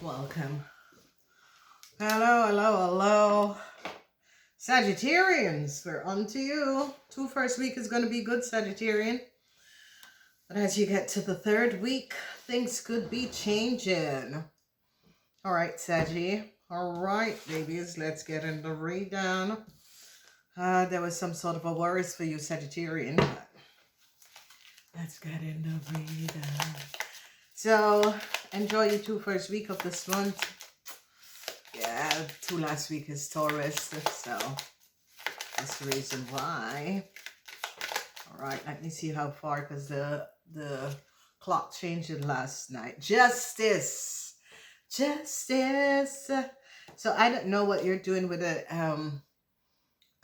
Welcome. Hello, hello, hello. Sagittarians, we're on to you. First week is going to be good, Sagittarian. But as you get to the third week, things could be changing. All right, Saggy. All right, babies, let's get in the read down. There was some sort of a worries for you, Sagittarian. But let's get in the read down. So, enjoy your first week of this month. Yeah, 2 last week is Taurus, so that's the reason why. All right, let me see how far, because the clock changed last night. Justice. So I don't know what you're doing with a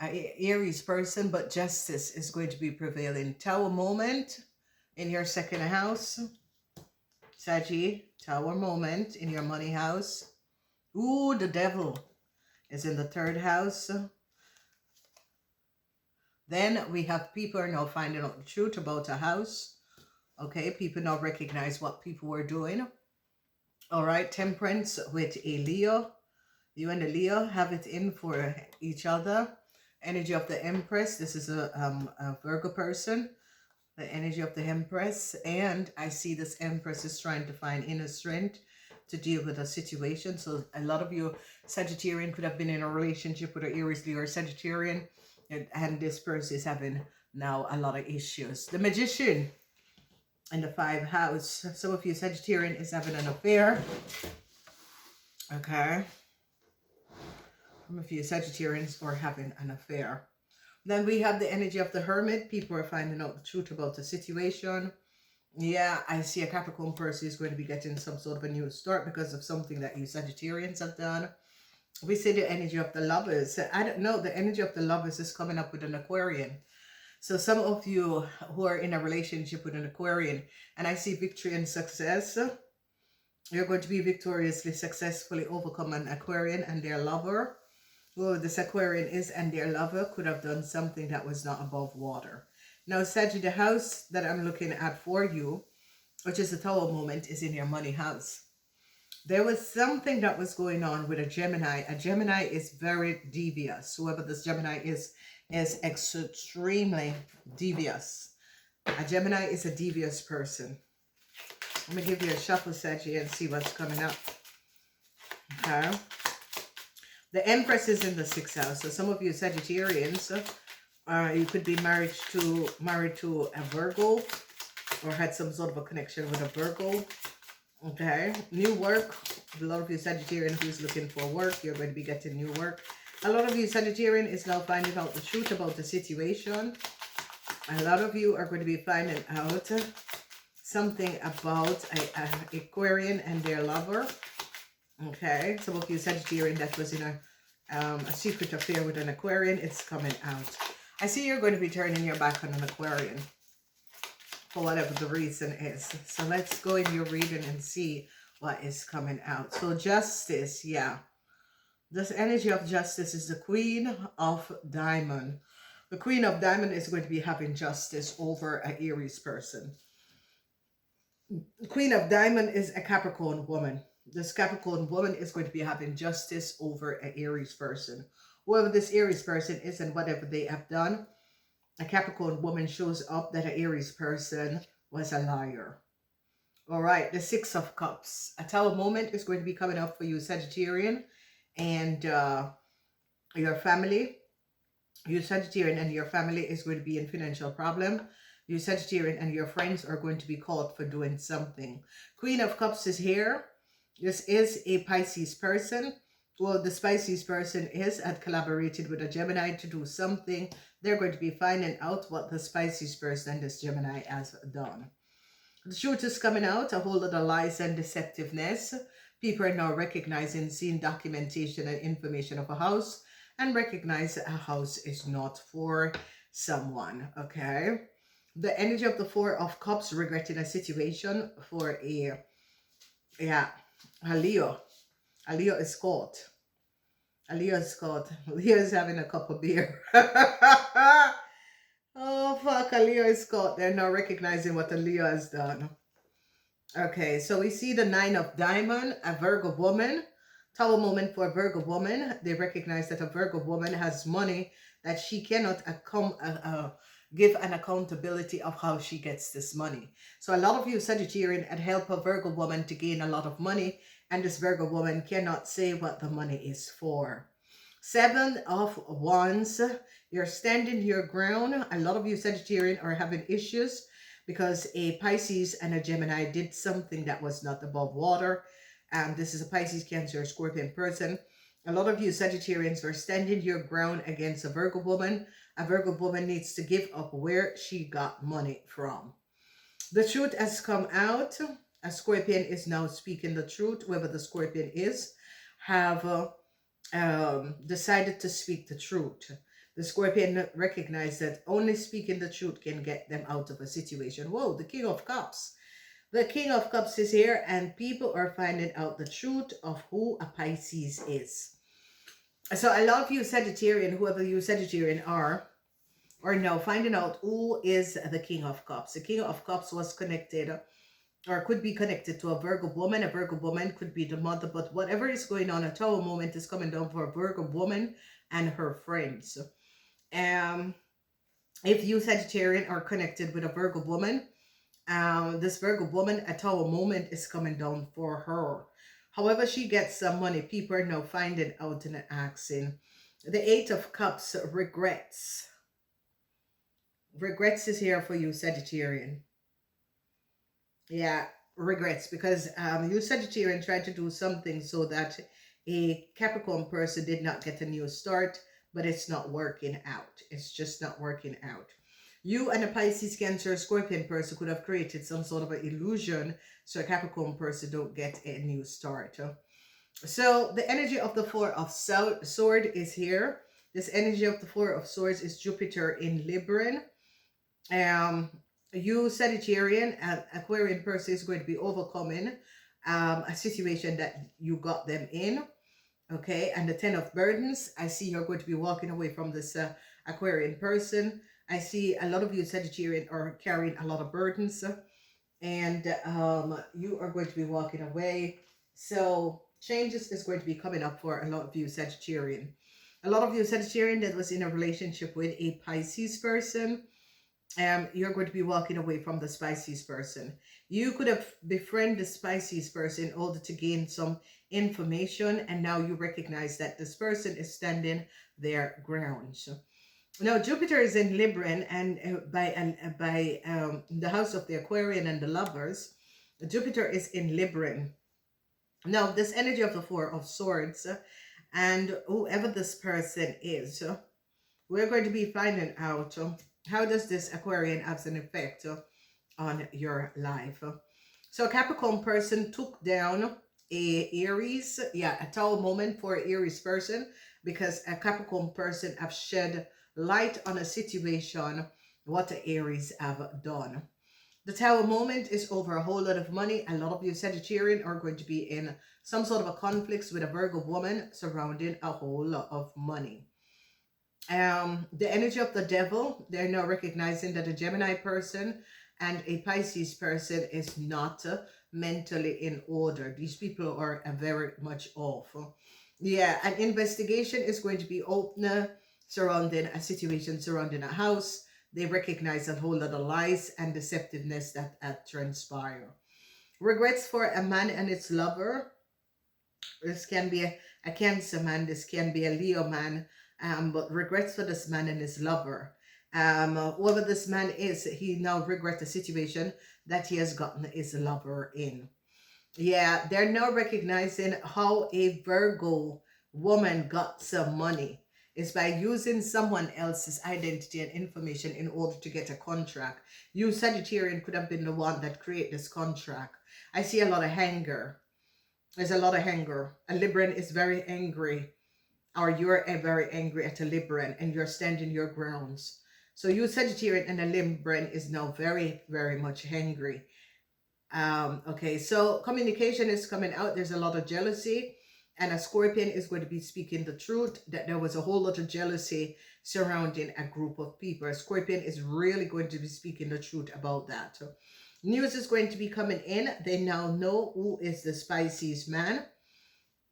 Aries person, but justice is going to be prevailing. Tower moment in your second house. Saggy, tower moment in your money house. Ooh, the devil is in the third house. Then we have people are now finding out the truth about a house. Okay, people now recognize what people were doing. All right, temperance with a Leo. You and the Leo have it in for each other. Energy of the Empress. This is a Virgo person. The energy of the Empress. And I see this Empress is trying to find inner strength to deal with a situation. So a lot of you Sagittarian could have been in a relationship with an Aries, Leo, or Sagittarian, and this person is having now a lot of issues. The Magician in the 5th house. Some of you Sagittarian is having an affair. Okay. Some of you Sagittarians are having an affair. Then we have the energy of the Hermit. People are finding out the truth about the situation. Yeah, I see a Capricorn person is going to be getting some sort of a new start because of something that you Sagittarians have done. We see the energy of the Lovers. I don't know, the energy of the Lovers is coming up with an Aquarian. So some of you who are in a relationship with an Aquarian, and I see victory and success, you're going to be victoriously, successfully overcome an Aquarian and their lover. Whoever this Aquarian is and their lover could have done something that was not above water. Now, Saggy, the house that I'm looking at for you, which is the Tower moment, is in your money house. There was something that was going on with a Gemini. A Gemini is very devious. Whoever this Gemini is extremely devious. A Gemini is a devious person. Let me give you a shuffle, Saggy, and see what's coming up. Okay. The Empress is in the 6th house. So some of you Sagittarians, you could be married to a Virgo, or had some sort of a connection with a Virgo. Okay, new work. A lot of you Sagittarian who's looking for work, you're going to be getting new work. A lot of you Sagittarian is now finding out the truth about the situation. A lot of you are going to be finding out something about a Aquarian and their lover. Okay, some of you Sagittarian that was in a secret affair with an Aquarian, it's coming out. I see you're going to be turning your back on an Aquarian for whatever the reason is. So let's go in your reading and see what is coming out. So justice, yeah. This energy of justice is the Queen of Diamond. The Queen of Diamond is going to be having justice over an Aries person. The Queen of Diamond is a Capricorn woman. This Capricorn woman is going to be having justice over an Aries person. Whoever this Aries person is and whatever they have done, a Capricorn woman shows up that an Aries person was a liar. All right, the 6 of Cups. A Tower moment is going to be coming up for you, Sagittarian, and your family. You Sagittarian and your family is going to be in financial problem. You Sagittarian and your friends are going to be caught for doing something. Queen of Cups is here. This is a Pisces person. Well, the Pisces person had collaborated with a Gemini to do something. They're going to be finding out what the Pisces person and this Gemini has done. The truth is coming out, a whole lot of lies and deceptiveness. People are now recognizing, seeing documentation and information of a house, and recognize that a house is not for someone, okay? The energy of the 4 of Cups, regretting a situation for a Leo. A Leo is caught. A Leo is caught. Leo is having a cup of beer. Oh, fuck, a Leo is caught. They're now recognizing what a Leo has done. Okay, so we see the Nine of Diamond, a Virgo woman. Tower moment for a Virgo woman. They recognize that a Virgo woman has money that she cannot give an accountability of how she gets this money. So a lot of you Sagittarian had helped a Virgo woman to gain a lot of money, and this Virgo woman cannot say what the money is for. Seven of Wands, you're standing your ground. A lot of you Sagittarian are having issues because a Pisces and a Gemini did something that was not above water. This is a Pisces, Cancer, Scorpion person. A lot of you Sagittarians are standing your ground against a Virgo woman. A Virgo woman needs to give up where she got money from. The truth has come out. A Scorpion is now speaking the truth. Whoever the Scorpion is, have decided to speak the truth. The Scorpion recognized that only speaking the truth can get them out of a situation. Whoa, the King of Cups. The King of Cups is here, and people are finding out the truth of who a Pisces is. So I love you Sagittarian, whoever you Sagittarian are now finding out who is the King of Cups. The King of Cups was connected or could be connected to a Virgo woman. A Virgo woman could be the mother, but whatever is going on, a Tower moment is coming down for a Virgo woman and her friends. If you Sagittarian are connected with a Virgo woman, this Virgo woman, a Tower moment is coming down for her. However she gets some money, people are now finding out and asking. The Eight of Cups, regrets. Regrets is here for you Sagittarian. Yeah, regrets, because you Sagittarian tried to do something so that a Capricorn person did not get a new start, but it's not working out. It's just not working out. You and a Pisces, Cancer, Scorpion person could have created some sort of an illusion so a Capricorn person don't get a new start. So the energy of the Four of Swords is here. This energy of the Four of Swords is Jupiter in Libra. You Sagittarian and Aquarian person is going to be overcoming a situation that you got them in. Okay, and the Ten of Burdens, I see you're going to be walking away from this Aquarian person. I see a lot of you Sagittarian are carrying a lot of burdens, and you are going to be walking away. So changes is going to be coming up for a lot of you Sagittarian. A lot of you Sagittarian that was in a relationship with a Pisces person, you're going to be walking away from the Pisces person. You could have befriended the Pisces person in order to gain some information, and now you recognize that this person is standing their ground. So, now Jupiter is in Libra, and by the house of the Aquarian and the Lovers, Jupiter is in Libra. Now this energy of the Four of Swords, and whoever this person is, we're going to be finding out how does this Aquarian have an effect on your life. So a Capricorn person took down a Aries, a Tower moment for an Aries person, because a Capricorn person have shed light on a situation what the Aries have done. The Tower moment is over a whole lot of money. A lot of you Sagittarian are going to be in some sort of a conflict with a Virgo woman surrounding a whole lot of money. The energy of the Devil, they're now recognizing that a Gemini person and a Pisces person is not mentally in order. These people are very much off. Yeah, an investigation is going to be open surrounding a situation, surrounding a house. They recognize a whole lot of lies and deceptiveness that transpire. Regrets for a man and its lover. This can be a Cancer man, this can be a Leo man, but regrets for this man and his lover. Whoever this man is, he now regrets the situation that he has gotten his lover in. Yeah, they're now recognizing how a Virgo woman got some money. It's by using someone else's identity and information in order to get a contract. You Sagittarian could have been the one that created this contract. I see a lot of anger. There's a lot of anger. A Libran is very angry, or you're very angry at a Libran, and you're standing your grounds. So you Sagittarian and a Libran is now very, very much angry. Okay, so communication is coming out. There's a lot of jealousy, and a Scorpion is going to be speaking the truth that there was a whole lot of jealousy surrounding a group of people. A Scorpion is really going to be speaking the truth about that. News is going to be coming in. They now know who is the Pisces man.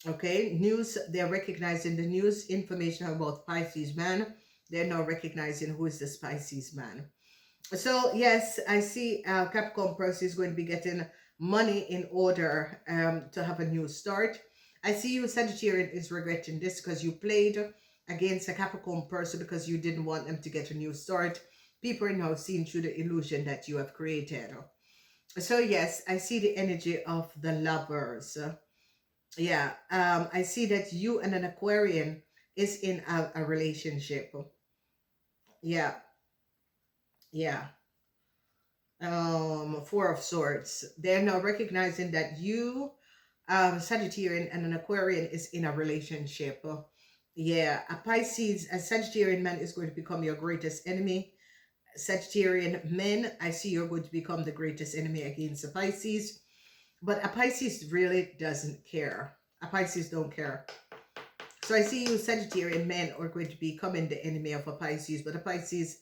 Okay, news, they're recognizing the news information about Pisces man. They're now recognizing who is the Pisces man. So yes, I see Capricorn person is going to be getting money in order to have a new start. I see you Sagittarian is regretting this because you played against a Capricorn person because you didn't want them to get a new start. People are now seeing through the illusion that you have created. So yes, I see the energy of the lovers. Yeah, I see that you and an Aquarian is in a relationship. Yeah, yeah. Four of Swords. They're now recognizing that you, Sagittarian and an Aquarian is in a relationship. Yeah, a Pisces, a Sagittarian man is going to become your greatest enemy. Sagittarian men, I see you're going to become the greatest enemy against a Pisces. But a Pisces really doesn't care. A Pisces don't care. So I see you Sagittarian men are going to be becoming the enemy of a Pisces. But a Pisces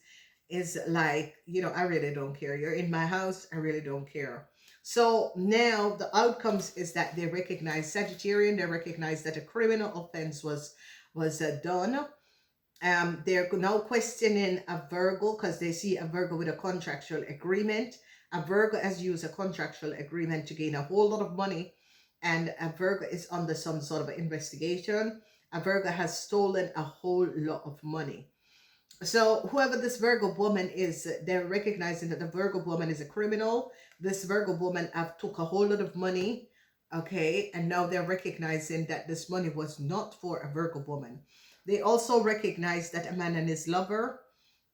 is like, you know, I really don't care. You're in my house. I really don't care. So now the outcomes is that they recognize Sagittarian. They recognize that a criminal offense was done. They're now questioning a Virgo because they see a Virgo with a contractual agreement. A Virgo has used a contractual agreement to gain a whole lot of money, and a Virgo is under some sort of investigation. A Virgo has stolen a whole lot of money. So whoever this Virgo woman is, they're recognizing that the Virgo woman is a criminal. This Virgo woman have took a whole lot of money, okay, and now they're recognizing that this money was not for a Virgo woman. They also recognize that a man and his lover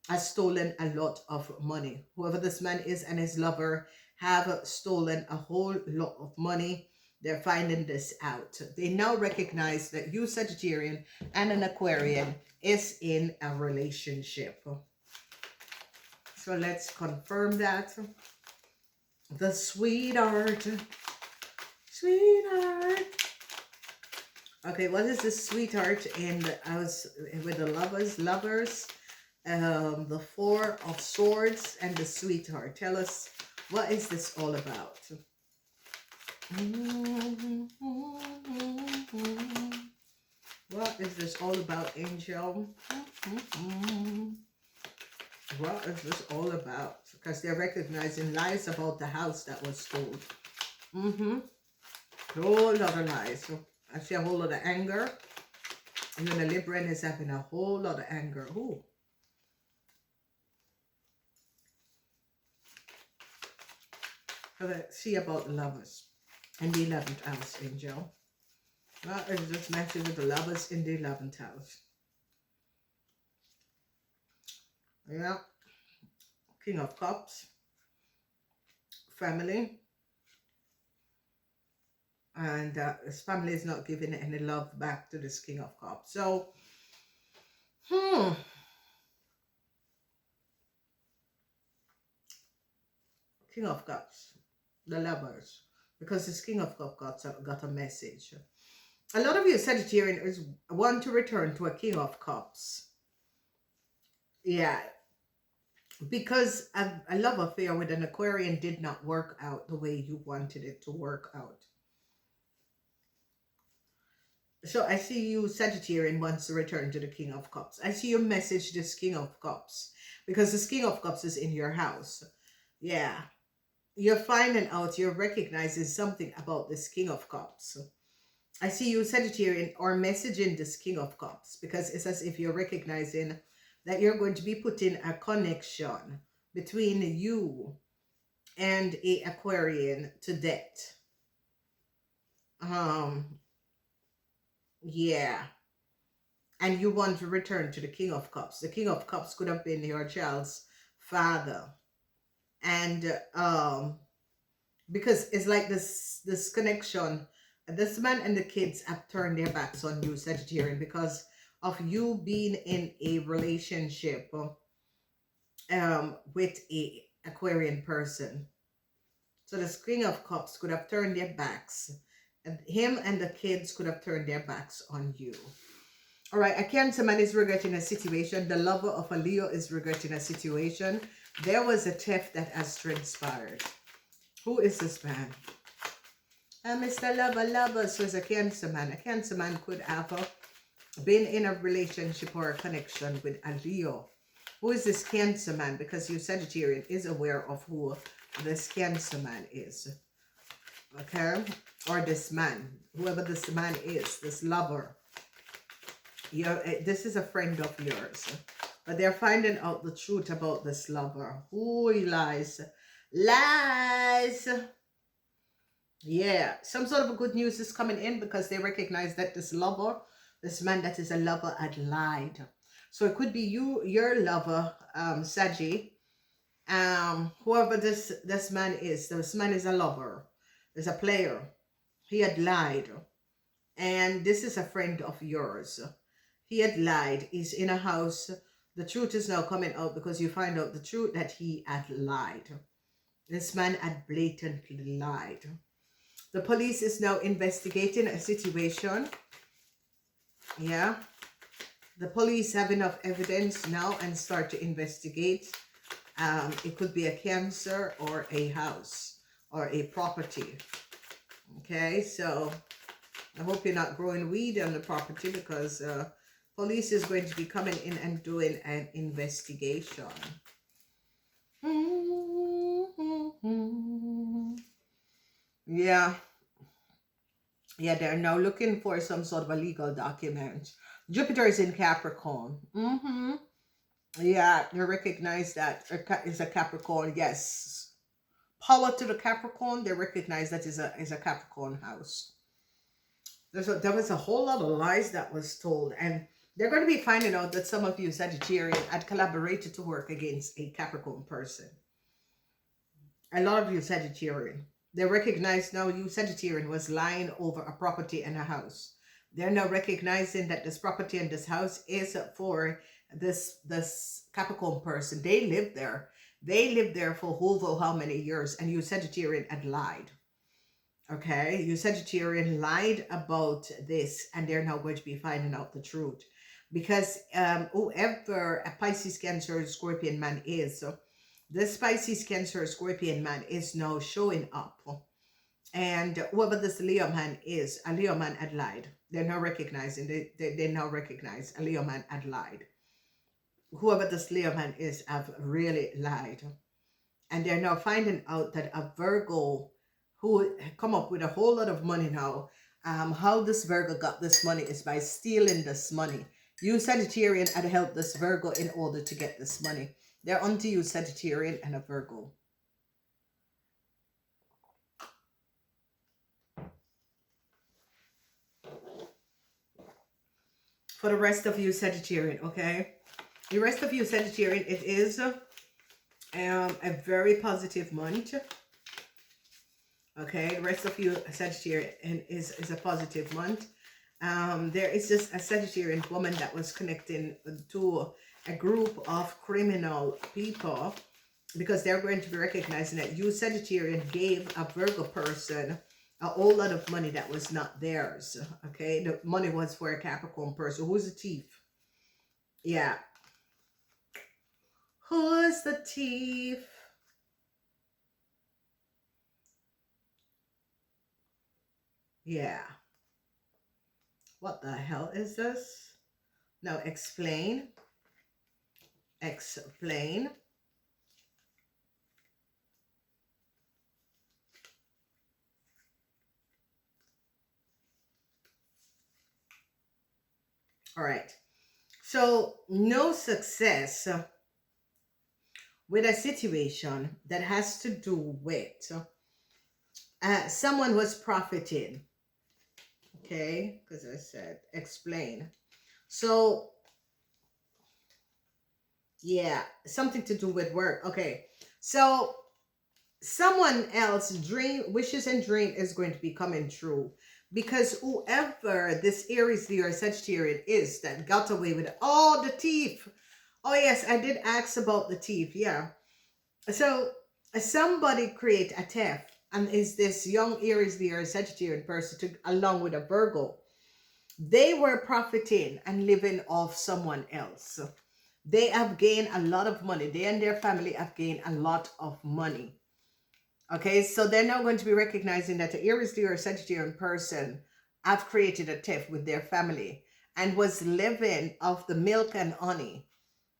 has stolen a lot of money. Whoever this man is and his lover have stolen a whole lot of money. They're finding this out. They now recognize that you Sagittarian and an Aquarian is in a relationship. So let's confirm that. The sweetheart. Sweetheart. Okay, what is the sweetheart in the house with the lovers? The Four of Swords and the sweetheart. Tell us, what is this all about? What is this all about, Angel? What is this all about? Because they're recognizing lies about the house that was stolen. A whole lot of lies. So I see a whole lot of anger. And then the Libran is having a whole lot of anger. Ooh. So let's see about the lovers in the 11th house, Angel. What is this message with the lovers in the 11th house? Yeah. King of Cups. Family. And his family is not giving any love back to this King of Cups. So, King of Cups, the lovers, because this King of Cups got a message. A lot of you Sagittarians want to return to a King of Cups. Yeah, because a love affair with an Aquarian did not work out the way you wanted it to work out. So I see you Sagittarian wants to return to the King of Cups. I see you message this King of Cups because this King of Cups is in your house. Yeah. You're finding out, you're recognizing something about this King of Cups. I see you Sagittarian or messaging this King of Cups because it's as if you're recognizing that you're going to be putting a connection between you and a Aquarian to debt. Yeah. And you want to return to the King of Cups. The King of Cups could have been your child's father. And because it's like this connection, this man and the kids have turned their backs on you, Sagittarian, because of you being in a relationship with a Aquarian person. So the King of Cups could have turned their backs. And him and the kids could have turned their backs on you. All right, a Cancer man is regretting a situation. The lover of a Leo is regretting a situation. There was a theft that has transpired. Who is this man? Mr. Lover, so it's a Cancer man. A Cancer man could have been in a relationship or a connection with a Leo. Who is this Cancer man? Because you Sagittarian is aware of who this Cancer man is. Okay? Or this man. Whoever this man is, this lover. This is a friend of yours. But they're finding out the truth about this lover. Who lies? Lies! Yeah, some sort of a good news is coming in because they recognize that this lover, this man that is a lover, had lied. So it could be you, your lover, Saggy. Whoever this man is a lover. Is a player. He had lied. And this is a friend of yours. He had lied. He's in a house. The truth is now coming out because you find out the truth that he had lied. This man had blatantly lied. The police is now investigating a situation. Yeah. The police have enough evidence now and start to investigate. It could be a Cancer or a house or a property. Okay, so I hope you're not growing weed on the property because police is going to be coming in and doing an investigation. Yeah. Yeah, they're now looking for some sort of a legal document. Jupiter is in Capricorn. Yeah, you recognize that is a Capricorn. Yes. Power to the Capricorn. They recognize that is a Capricorn house. There was a whole lot of lies that was told. And they're going to be finding out that some of you Sagittarian had collaborated to work against a Capricorn person. A lot of you Sagittarian. They recognize now you Sagittarian was lying over a property and a house. They're now recognizing that this property and this house is for this Capricorn person. They live there. They lived there for over how many years, and you Sagittarian had lied. Okay, you Sagittarian lied about this, and they're now going to be finding out the truth. Because whoever a Pisces, Cancer, Scorpion man is, so this Pisces, Cancer, Scorpion man is now showing up. And whoever this Leo man is, a Leo man had lied. They're now recognizing, they now recognize a Leo man had lied. Whoever this Leo man is have really lied. And they're now finding out that a Virgo who come up with a whole lot of money now, how this Virgo got this money is by stealing this money. You Sagittarian had helped this Virgo in order to get this money. They're onto you Sagittarian and a Virgo. For the rest of you Sagittarian, okay? The rest of you Sagittarian, it is a very positive month. Okay, the rest of you Sagittarian is a positive month. There is just a Sagittarian woman that was connecting to a group of criminal people because they're going to be recognizing that you Sagittarian gave a Virgo person a whole lot of money that was not theirs. Okay, the money was for a Capricorn person. Who's the thief? Yeah. Who's the thief? Yeah. What the hell is this? Now explain. Explain. All right. So no success with a situation that has to do with someone was profiting. Okay, because I said explain. So yeah, something to do with work. Okay, so someone else's wishes and dream is going to be coming true because whoever this Aries, Leo, or Sagittarian is that got away with it. Oh, the thief. Oh yes, I did ask about the thief. Yeah. So somebody create a theft. And is this young Aries, Leo, or Sagittarian person along with a Virgo. They were profiting and living off someone else. They have gained a lot of money. They and their family have gained a lot of money. Okay, so they're now going to be recognizing that the Aries, Leo, or Sagittarian person have created a tiff with their family and was living off the milk and honey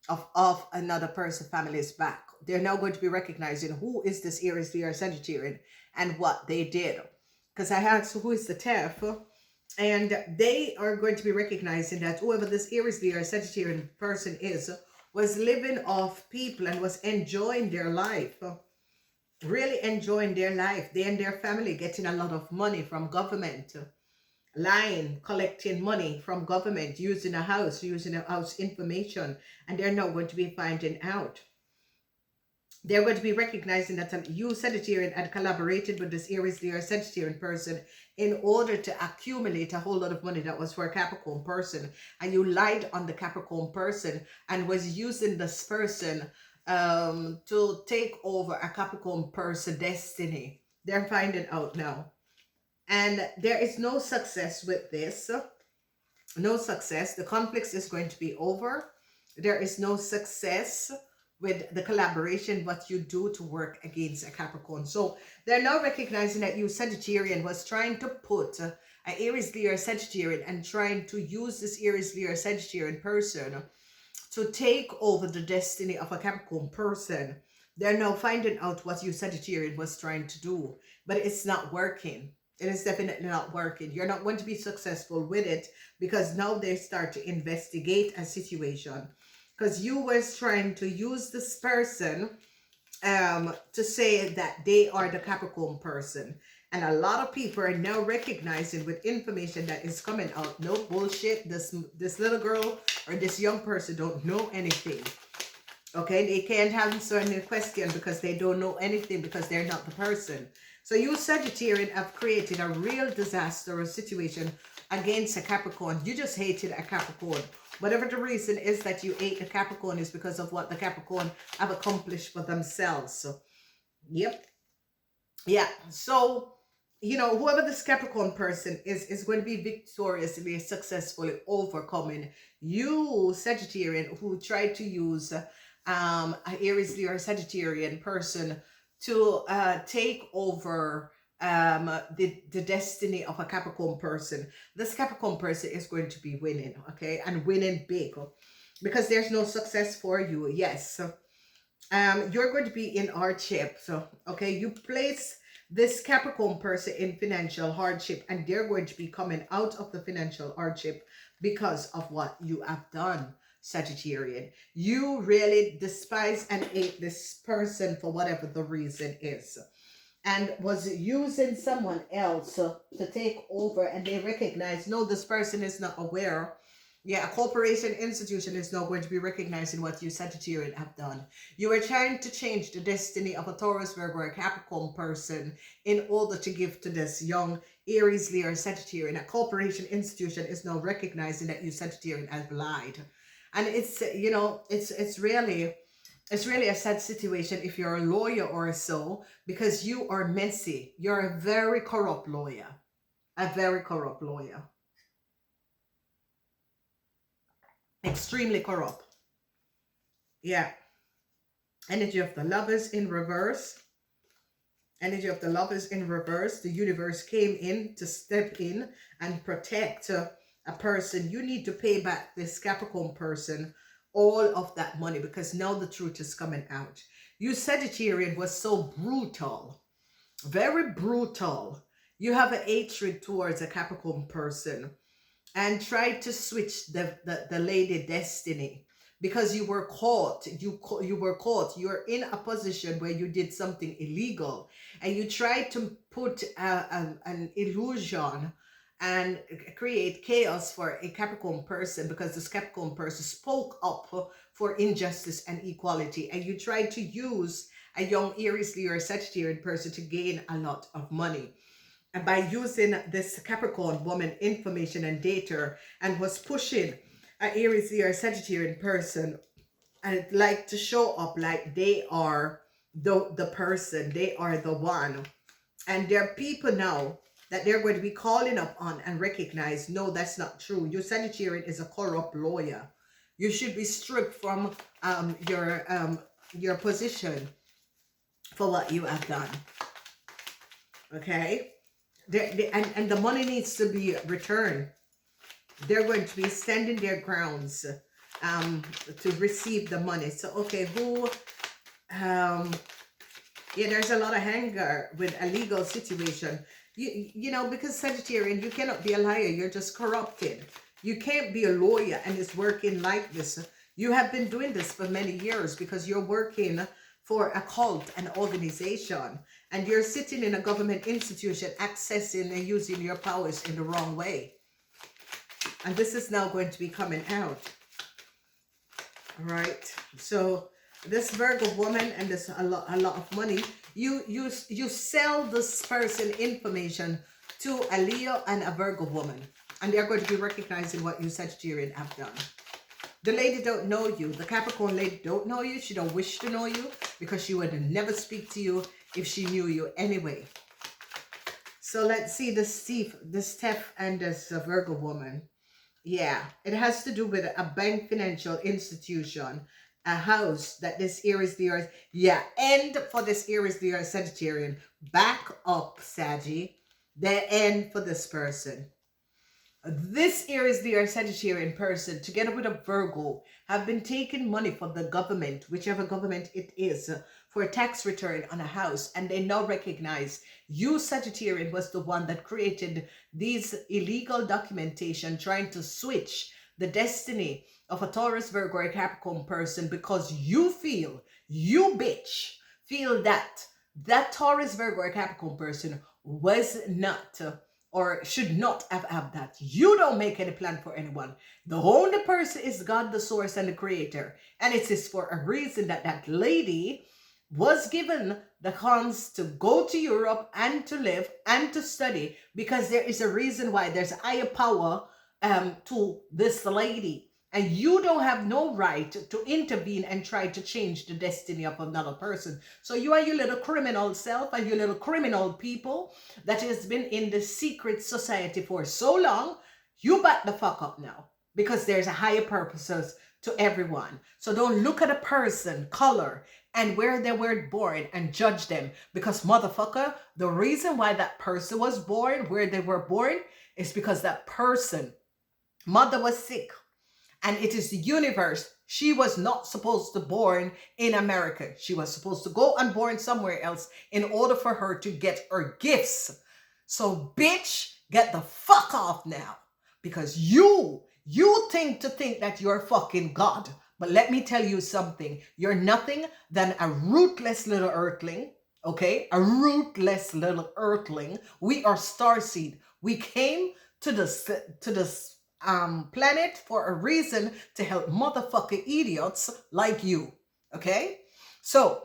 of another person's family's back. They're now going to be recognizing who is this Aries, Leo, or Sagittarian and what they did. Because I asked who is the tiff, and they are going to be recognizing that whoever this Aries, Leo, or Sagittarian person is was living off people and was enjoying their life, really enjoying their life. They and their family getting a lot of money from government, lying, collecting money from government, using a house information, and they're now going to be finding out. They're going to be recognizing that you, Sagittarian, had collaborated with this Aries, Leo, Sagittarian person in order to accumulate a whole lot of money that was for a Capricorn person. And you lied on the Capricorn person and was using this person to take over a Capricorn person destiny. They're finding out now. And there is no success with this. No success. The conflict is going to be over. There is no success with the collaboration, what you do to work against a Capricorn. So they're now recognizing that you, Sagittarian, was trying to put an Aries, Leo, Sagittarian and trying to use this Aries, Leo, Sagittarian person to take over the destiny of a Capricorn person. They're now finding out what you, Sagittarian, was trying to do, but it's not working. It is definitely not working. You're not going to be successful with it because now they start to investigate a situation. Because you was trying to use this person to say that they are the Capricorn person. And a lot of people are now recognizing with information that is coming out, no bullshit, this little girl or this young person don't know anything. Okay, they can't answer any question because they don't know anything because they're not the person. So you, Sagittarian, have created a real disastrous situation against a Capricorn. You just hated a Capricorn. Whatever the reason is that you hate the Capricorn is because of what the Capricorn have accomplished for themselves. So, yep. Yeah. So, you know, whoever this Capricorn person is going to be victoriously, successfully overcoming you, Sagittarian, who tried to use an Aries, Leo, or Sagittarian person to take over the destiny of a Capricorn person. This Capricorn person is going to be winning, okay, and winning big because there's no success for you. Yes, you're going to be in hardship. So, okay, you place this Capricorn person in financial hardship, and they're going to be coming out of the financial hardship because of what you have done, Sagittarian. You really despise and hate this person for whatever the reason is, and was using someone else to take over, and they recognize, no, this person is not aware. Yeah, a corporation institution is now going to be recognizing what you, Sagittarian, have done. You are trying to change the destiny of a Taurus, Virgo, or a Capricorn person in order to give to this young Aries, Leo, or Sagittarian. A corporation institution is now recognizing that you, Sagittarian, have lied. And it's, you know, it's really a sad situation if you're a lawyer or so, because you are messy. You're a very corrupt lawyer. A very corrupt lawyer. Extremely corrupt. Yeah. Energy of the Lovers in reverse. Energy of the Lovers in reverse. The universe came in to step in and protect a person. You need to pay back this Capricorn person all of that money because now the truth is coming out. You, Sagittarian, was so brutal, very brutal. You have an hatred towards a Capricorn person and tried to switch the lady destiny because you were caught. You were caught. You're in a position where you did something illegal and you tried to put an illusion and create chaos for a Capricorn person because this Capricorn person spoke up for injustice and equality, and you tried to use a young Aries, Leo, or Sagittarian person to gain a lot of money. And by using this Capricorn woman information and data, and was pushing an Aries, Leo, or Sagittarian person and like to show up like they are the person, they are the one. And there are people now that they're going to be calling up on and recognize, no, that's not true. Your Sagittarian is a corrupt lawyer. You should be stripped from your position for what you have done. Okay? And the money needs to be returned. They're going to be standing their grounds to receive the money. So, okay, who... yeah, there's a lot of anger with a legal situation. You know, because Sagittarian, you cannot be a liar. You're just corrupted. You can't be a lawyer and it's working like this. You have been doing this for many years because you're working for a cult, an organization, and you're sitting in a government institution accessing and using your powers in the wrong way. And this is now going to be coming out. All right. So this Virgo woman, and there's a lot of money. You sell this person information to a Leo and a Virgo woman, and they're going to be recognizing what you Sagittarian have done. The lady don't know you. The Capricorn lady don't know you. She don't wish to know you because she would never speak to you if she knew you anyway. So let's see this Steph and this Virgo woman. Yeah, it has to do with a bank, financial institution, a house that this Aries, the Earth. Yeah, end for this Aries, the Earth Sagittarian. Back up, Saggy. The end for this person. This Aries, the Earth Sagittarian person, together with a Virgo, have been taking money from the government, whichever government it is, for a tax return on a house. And they now recognize you, Sagittarian, was the one that created these illegal documentation, trying to switch the destiny of a Taurus, Virgo, or Capricorn person, because you feel, you bitch, feel that Taurus, Virgo, or Capricorn person was not or should not have that. You don't make any plan for anyone. The only person is God, the source and the creator. And it is for a reason that that lady was given the chance to go to Europe and to live and to study, because there is a reason why there's a higher power to this lady. And you don't have no right to intervene and try to change the destiny of another person. So you are your little criminal self and your little criminal people that has been in the secret society for so long. You back the fuck up now, because there's a higher purposes to everyone. So don't look at a person, color, and where they were born and judge them. Because motherfucker, the reason why that person was born where they were born is because that person, mother was sick. And it is the universe. She was not supposed to born in America. She was supposed to go and born somewhere else in order for her to get her gifts. So bitch, get the fuck off now. Because you think that you're fucking God. But let me tell you something. You're nothing than a rootless little earthling. Okay? A rootless little earthling. We are starseed. We came to this planet for a reason, to help motherfucking idiots like you. Okay? So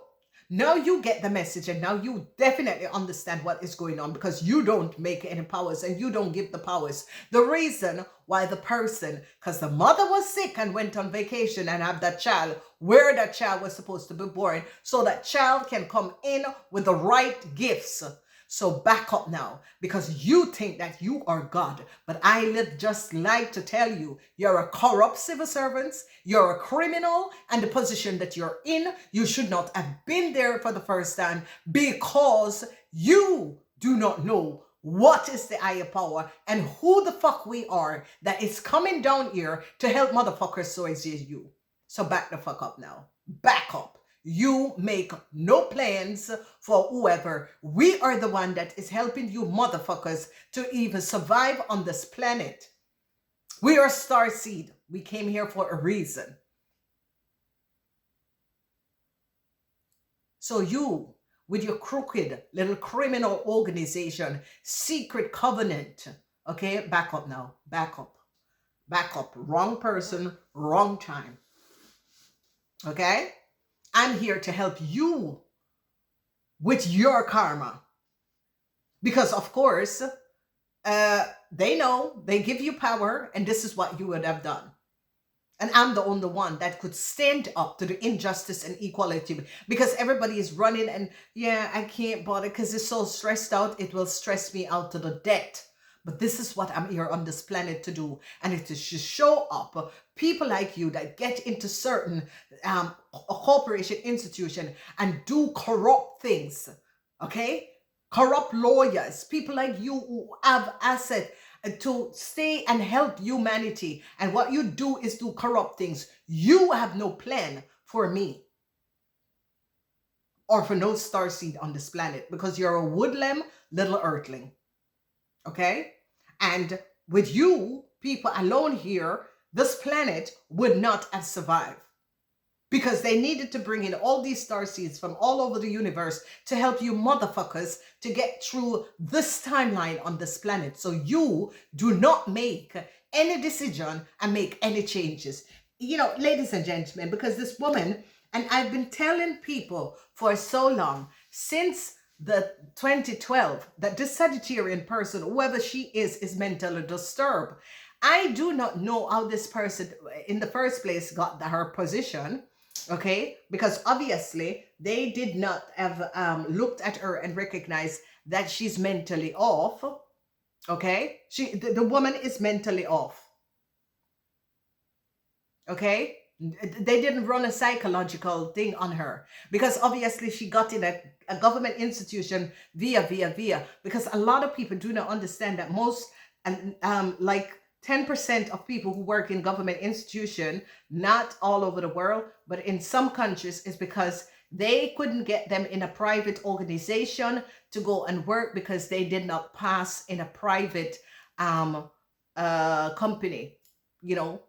now you get the message, and now you definitely understand what is going on, because you don't make any powers and you don't give the powers. The reason why the person, because the mother was sick and went on vacation and have that child where that child was supposed to be born, so that child can come in with the right gifts. So back up now, because you think that you are God. But I would just like to tell you, you're a corrupt civil servant, you're a criminal, and the position that you're in, you should not have been there for the first time, because you do not know what is the higher power and who the fuck we are that is coming down here to help motherfuckers so as you. So back the fuck up now. Back up. You make no plans for whoever. We are the one that is helping you motherfuckers to even survive on this planet. We are starseed. We came here for a reason. So you, with your crooked little criminal organization, secret covenant, okay, back up now. Back up. Back up. Wrong person, wrong time. Okay? I'm here to help you with your karma. Because, of course, they know, they give you power, and this is what you would have done. And I'm the only one that could stand up to the injustice and equality, because everybody is running and, yeah, I can't bother because it's so stressed out. It will stress me out to the death. But this is what I'm here on this planet to do. And it is to show up people like you that get into certain corporation institution and do corrupt things. Okay? corrupt lawyers, people like you who have asset to stay and help humanity. And what you do is do corrupt things. You have no plan for me or for no starseed on this planet because you're a woodland little earthling. Okay? And with you people alone here, this planet would not have survived. Because they needed to bring in all these starseeds from all over the universe to help you motherfuckers to get through this timeline on this planet. So you do not make any decision and make any changes. You know, ladies and gentlemen, because this woman, and I've been telling people for so long, since the 2012, that this Sagittarian person, whoever she is mentally disturbed. I do not know how this person in the first place got her position. Okay, because obviously they did not have looked at her and recognized that she's mentally off. Okay, the woman is mentally off. Okay, they didn't run a psychological thing on her because obviously she got in a government institution via, because a lot of people do not understand that most like 10% of people who work in government institution, not all over the world, but in some countries, is because they couldn't get them in a private organization to go and work because they did not pass in a private company, you know.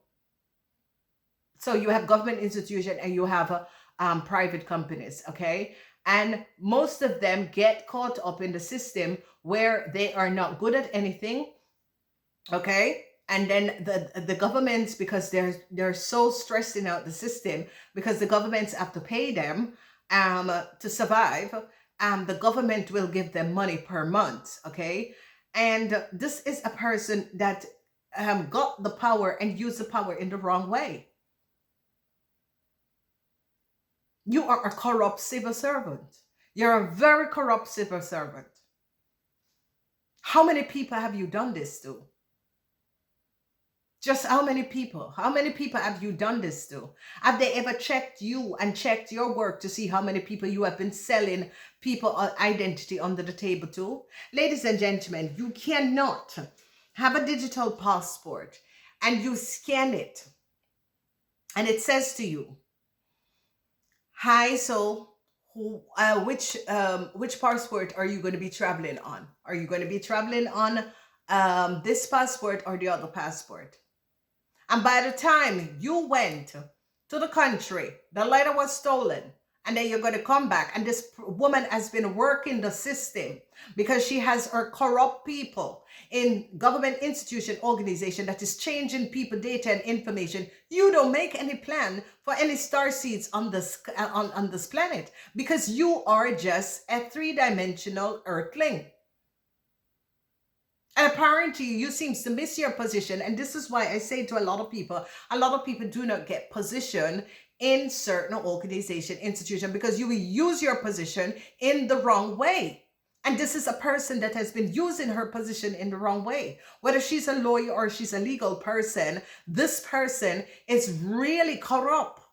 So you have government institution and you have private companies, okay? And most of them get caught up in the system where they are not good at anything, okay? And then the governments, because they're so stressing out the system, because the governments have to pay them to survive, the government will give them money per month, okay? And this is a person that got the power and used the power in the wrong way. You are a corrupt civil servant. You're a very corrupt civil servant. How many people have you done this to? Just how many people? How many people have you done this to? Have they ever checked you and checked your work to see how many people you have been selling people identity under the table to? Ladies and gentlemen, you cannot have a digital passport and you scan it and it says to you, hi, so which passport are you going to be traveling on? Are you going to be traveling on this passport or the other passport? And by the time you went to the country, the letter was stolen, and then you're going to come back, and this woman has been working the system because she has her corrupt people in government institution organization that is changing people data and information. You don't make any plan for any star seeds on this on this planet because you are just a three-dimensional earthling. And apparently you seem to miss your position. And this is why I say to a lot of people do not get position in certain organization, institution, because you will use your position in the wrong way. And this is a person that has been using her position in the wrong way. Whether she's a lawyer or she's a legal person, this person is really corrupt.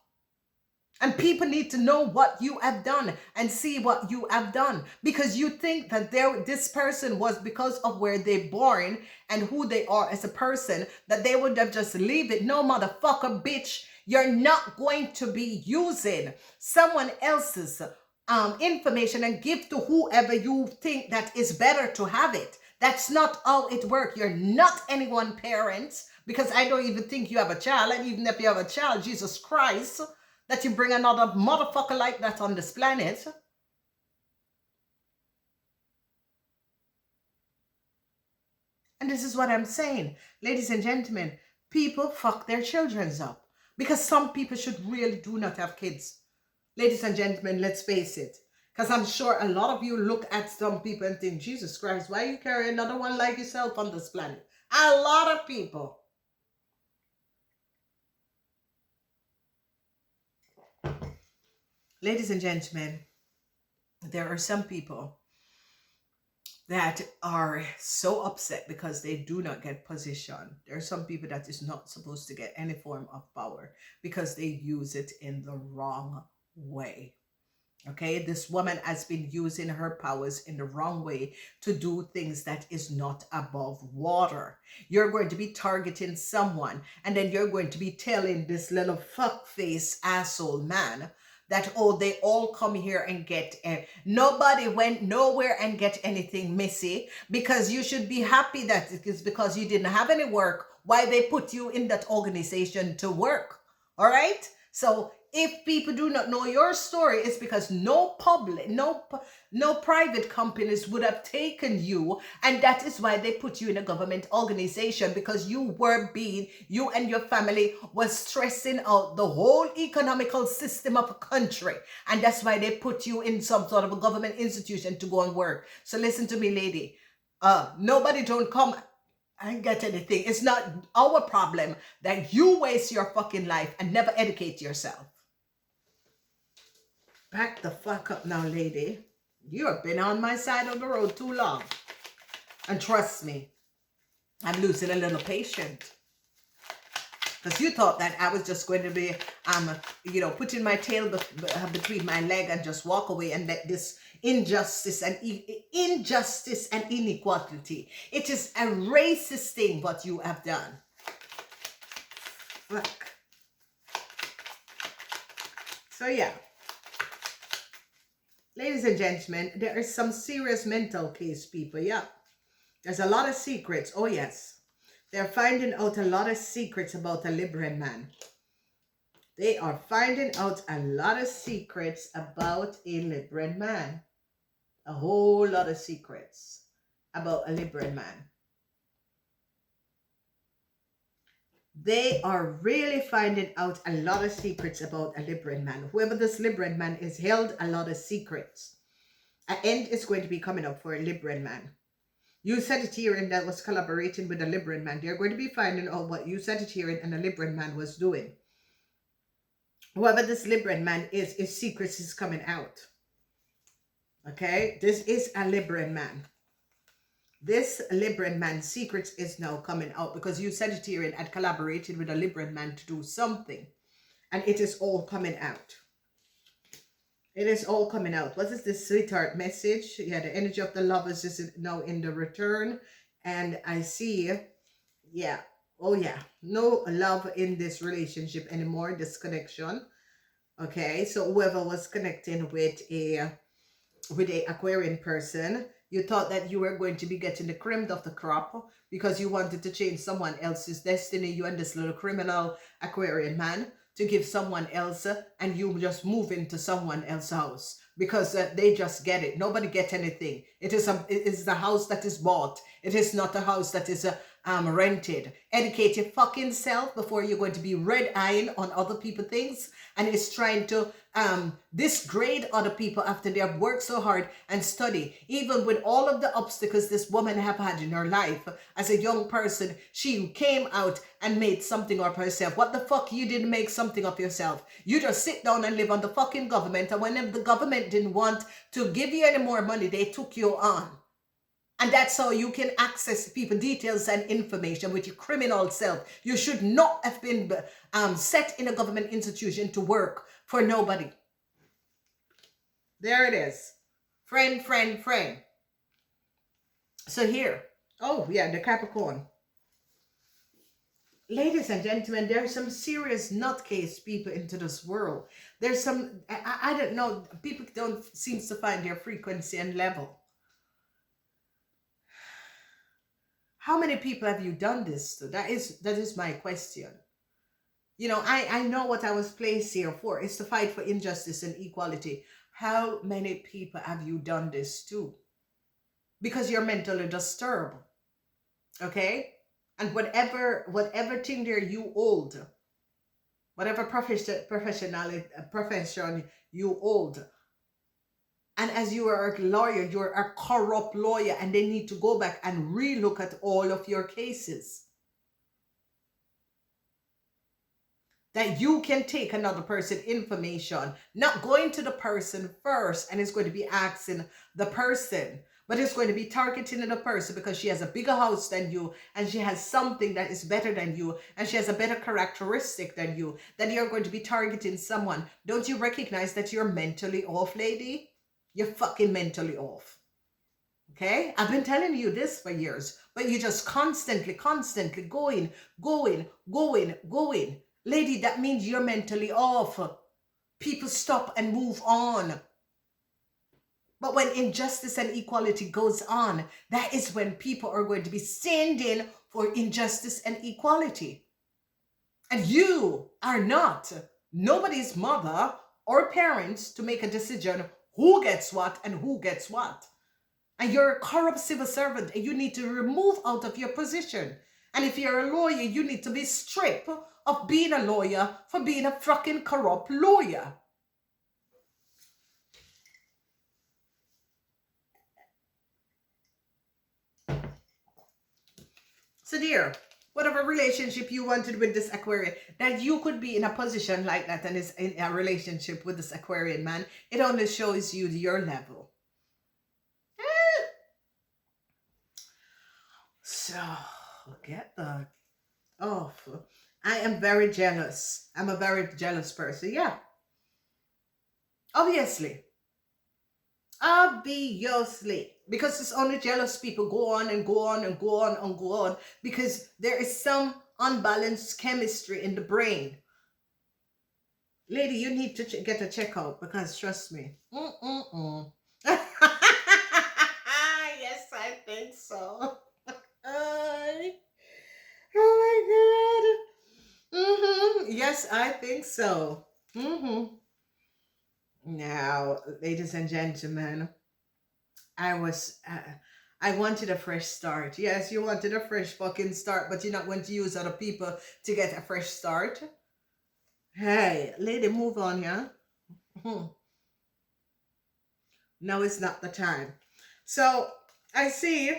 And people need to know what you have done and see what you have done. Because you think that this person was because of where they're born and who they are as a person, that they would have just leave it. No, motherfucker, bitch. You're not going to be using someone else's information and give to whoever you think that is better to have it. That's not how it works. You're not anyone's parents, because I don't even think you have a child. And even if you have a child, Jesus Christ, that you bring another motherfucker like that on this planet. And this is what I'm saying. Ladies and gentlemen, people fuck their children up. Because some people should really do not have kids. Ladies and gentlemen, let's face it. Because I'm sure a lot of you look at some people and think, Jesus Christ, why you carry another one like yourself on this planet? A lot of people. Ladies and gentlemen, there are some people that are so upset because they do not get position. There are some people that is not supposed to get any form of power because they use it in the wrong way. Okay, this woman has been using her powers in the wrong way to do things that is not above water. You're going to be targeting someone, and then you're going to be telling this little fuckface asshole man that, oh, they all come here and get nobody went nowhere and get anything, missy, because you should be happy that it is because you didn't have any work why they put you in that organization to work. All right, so if people do not know your story, it's because no public, no private companies would have taken you, and that is why they put you in a government organization, because you and your family was stressing out the whole economical system of a country, and that's why they put you in some sort of a government institution to go and work. So listen to me, lady. Nobody don't come and get anything. It's not our problem that you waste your fucking life and never educate yourself. Back the fuck up now, lady. You have been on my side of the road too long. And trust me, I'm losing a little patience. Because you thought that I was just going to be, putting my tail between my leg and just walk away and let this injustice and inequality. It is a racist thing what you have done. Fuck. So yeah. Ladies and gentlemen, there is some serious mental case, people. Yeah. There's a lot of secrets. Oh, yes. They're finding out a lot of secrets about a Libran man. They are finding out a lot of secrets about a Libran man. A whole lot of secrets about a Libran man. They are really finding out a lot of secrets about a Libran man. Whoever this Libran man is held a lot of secrets. An end is going to be coming up for a Libran man. You Sagittarian that was collaborating with a Libran man, they're going to be finding out what you Sagittarian and a Libran man was doing. Whoever this Libran man is, his secrets is coming out. Okay? This is a Libran man. This Libran man's secrets is now coming out because you Sagittarian had collaborated with a Libran man to do something. And it is all coming out. It is all coming out. What is this sweetheart message? Yeah, the energy of the lovers is now in the return. And I see, yeah, oh yeah, no love in this relationship anymore, this connection. Okay, so whoever was connecting with a Aquarian person, you thought that you were going to be getting the cream of the crop because you wanted to change someone else's destiny, you and this little criminal Aquarian man, to give someone else, and you just move into someone else's house because they just get it. Nobody get anything. It is the house that is bought. It is not a house that is rented. Educate your fucking self before you're going to be red-eyeing on other people's things, and it's trying to disgrade other people after they have worked so hard and study. Even with all of the obstacles this woman have had in her life as a young person, she came out and made something of herself. What the fuck, you didn't make something of yourself? You just sit down and live on the fucking government, and whenever the government didn't want to give you any more money, they took you on. And that's how you can access people details and information with your criminal self. You should not have been set in a government institution to work for nobody. There it is. Friend, friend, friend. So here. Oh, yeah, the Capricorn. Ladies and gentlemen, there are some serious nutcase people into this world. There's some, I don't know, people don't seem to find their frequency and level. How many people have you done this to? That is my question. You know, I know what I was placed here for. It's to fight for injustice and equality. How many people have you done this to? Because you're mentally disturbed. Okay? And whatever thing there you hold, whatever profession you hold, and as you are a lawyer, you're a corrupt lawyer, and they need to go back and relook at all of your cases. That you can take another person's information, not going to the person first, and it's going to be asking the person, but it's going to be targeting another person because she has a bigger house than you, and she has something that is better than you, and she has a better characteristic than you, then you're going to be targeting someone. Don't you recognize that you're mentally off, lady? You're fucking mentally off. Okay? I've been telling you this for years, but you just constantly going. Lady, that means you're mentally off. People stop and move on. But when injustice and equality goes on, that is when people are going to be standing for injustice and equality. And you are not nobody's mother or parents to make a decision who gets what and who gets what. And you're a corrupt civil servant, and you need to remove out of your position. And if you're a lawyer, you need to be stripped of being a lawyer for being a fucking corrupt lawyer. So dear, whatever relationship you wanted with this Aquarian, that you could be in a position like that and is in a relationship with this Aquarian man, it only shows you your level. So, get the off. I am very jealous. I'm a very jealous person. Yeah. Obviously. Because it's only jealous people go on and go on and go on and go on because there is some unbalanced chemistry in the brain. Lady, you need to get a checkup because trust me. Yes, I think so. Oh my God. Yes, I think so. Now, ladies and gentlemen, I wanted a fresh start. Yes, you wanted a fresh fucking start, but you're not going to use other people to get a fresh start. Hey, lady, move on, yeah? No, it's not the time. So, I see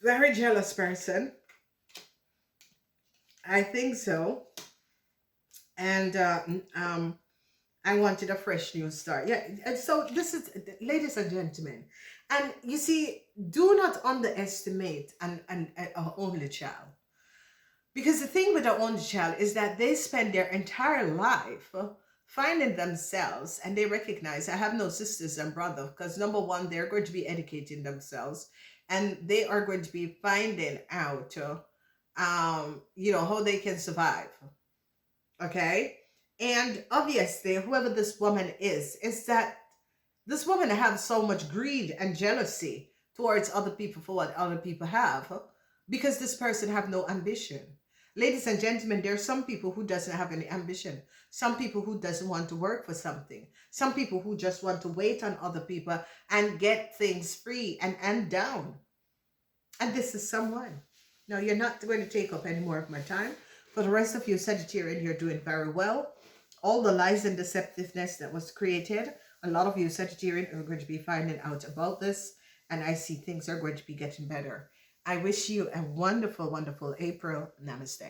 very jealous person. I think so. And I wanted a fresh new start. Yeah, and so this is, ladies and gentlemen, and you see, do not underestimate an only child. Because the thing with an only child is that they spend their entire life finding themselves, and they recognize, I have no sisters and brothers, because number one, they're going to be educating themselves, and they are going to be finding out, how they can survive. Okay? And obviously, whoever this woman is that this woman has so much greed and jealousy towards other people for what other people have, because this person have no ambition. Ladies and gentlemen, there are some people who doesn't have any ambition. Some people who doesn't want to work for something. Some people who just want to wait on other people and get things free and down. And this is someone. Now, you're not going to take up any more of my time. For the rest of you Sagittarian, you're doing very well. All the lies and deceptiveness that was created, a lot of you Sagittarian are going to be finding out about this, and I see things are going to be getting better. I wish you a wonderful, wonderful April. Namaste.